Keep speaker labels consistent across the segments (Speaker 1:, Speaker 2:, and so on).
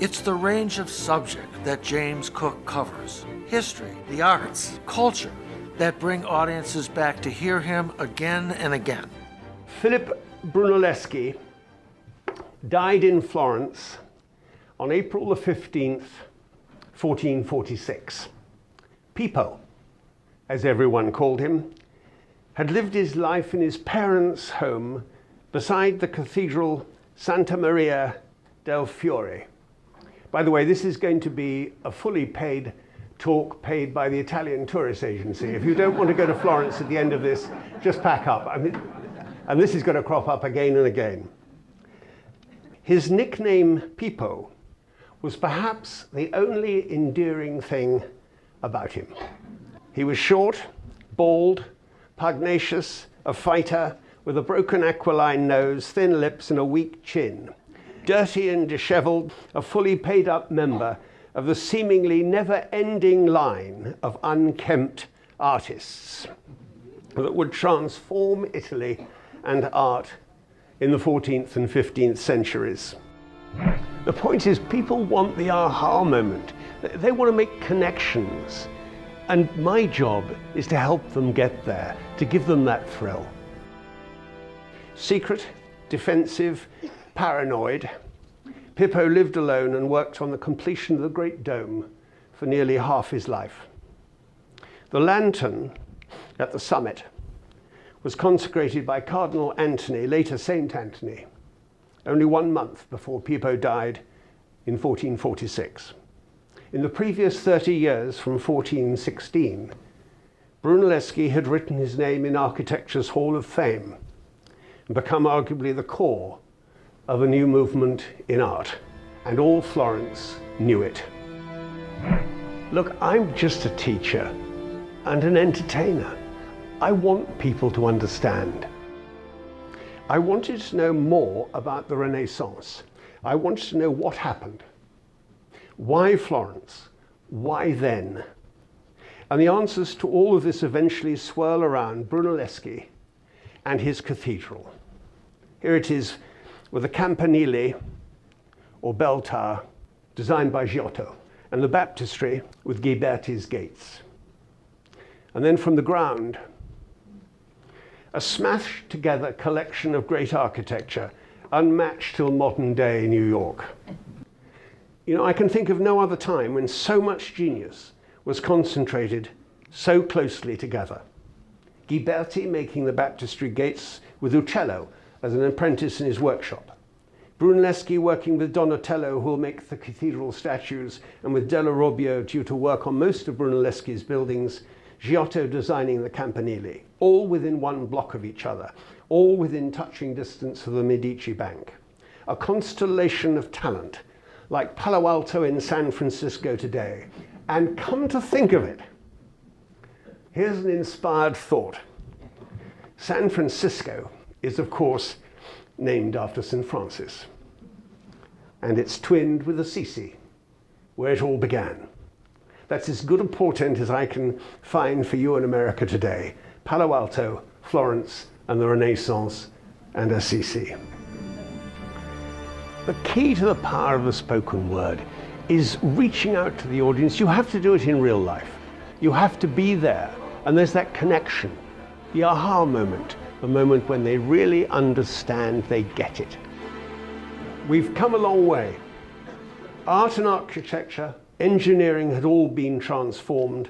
Speaker 1: It's the range of subject that James Cooke covers, history, the arts, culture, that bring audiences back to hear him again and again.
Speaker 2: Philip Brunelleschi died in Florence on April the 15th, 1446. Pippo, as everyone called him, had lived his life in his parents' home beside the cathedral Santa Maria del Fiore. By the way, this is going to be a fully paid talk paid by the Italian tourist agency. If you don't want to go to Florence at the end of this, just pack up. And this is going to crop up again and again. His nickname, Pippo, was perhaps the only endearing thing about him. He was short, bald, pugnacious, a fighter with a broken aquiline nose, thin lips and a weak chin. Dirty and disheveled, a fully paid up member of the seemingly never-ending line of unkempt artists that would transform Italy and art in the 14th and 15th centuries. The point is, people want the aha moment. They want to make connections. And my job is to help them get there, to give them that thrill. Secret, defensive, paranoid, Pippo lived alone and worked on the completion of the Great Dome for nearly half his life. The lantern at the summit was consecrated by Cardinal Anthony, later Saint Anthony, only 1 month before Pippo died in 1446. In the previous 30 years, from 1416, Brunelleschi had written his name in architecture's Hall of Fame and become arguably the core of a new movement in art, and all Florence knew it. Look, I'm just a teacher and an entertainer. I want people to understand. I wanted to know more about the Renaissance. I wanted to know what happened. Why Florence? Why then? And the answers to all of this eventually swirl around Brunelleschi and his cathedral. Here it is with the campanile, or bell tower, designed by Giotto, and the baptistry with Ghiberti's gates. And then from the ground, a smashed together collection of great architecture, unmatched till modern day New York. You know, I can think of no other time when so much genius was concentrated so closely together. Ghiberti making the baptistry gates with Uccello as an apprentice in his workshop. Brunelleschi working with Donatello, who will make the cathedral statues, and with Della Robbio, due to work on most of Brunelleschi's buildings, Giotto designing the campanile, all within 1 block of each other, all within touching distance of the Medici Bank. A constellation of talent, like Palo Alto in San Francisco today. And come to think of it, here's an inspired thought. San Francisco is, of course, named after St. Francis. And it's twinned with Assisi, where it all began. That's as good a portent as I can find for you in America today. Palo Alto, Florence, and the Renaissance, and Assisi. The key to the power of the spoken word is reaching out to the audience. You have to do it in real life. You have to be there, and there's that connection, the aha moment, the moment when they really understand, they get it. We've come a long way. Art and architecture, engineering had all been transformed,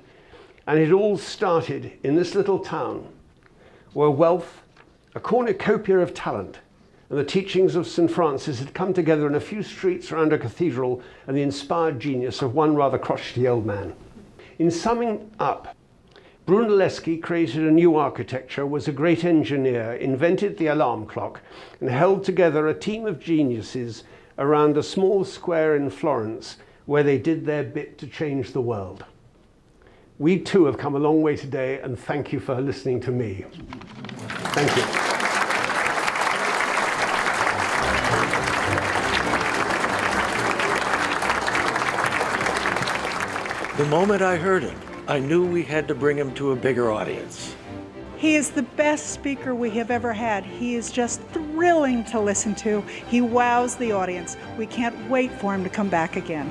Speaker 2: and it all started in this little town where wealth, a cornucopia of talent, and the teachings of St. Francis had come together in a few streets around a cathedral and the inspired genius of one rather crotchety old man. In summing up, Brunelleschi created a new architecture, was a great engineer, invented the alarm clock, and held together a team of geniuses around a small square in Florence where they did their bit to change the world. We too have come a long way today, and thank you for listening to me. Thank you.
Speaker 1: The moment I heard him, I knew we had to bring him to a bigger audience.
Speaker 3: He is the best speaker we have ever had. He is just thrilling to listen to. He wows the audience. We can't wait for him to come back again.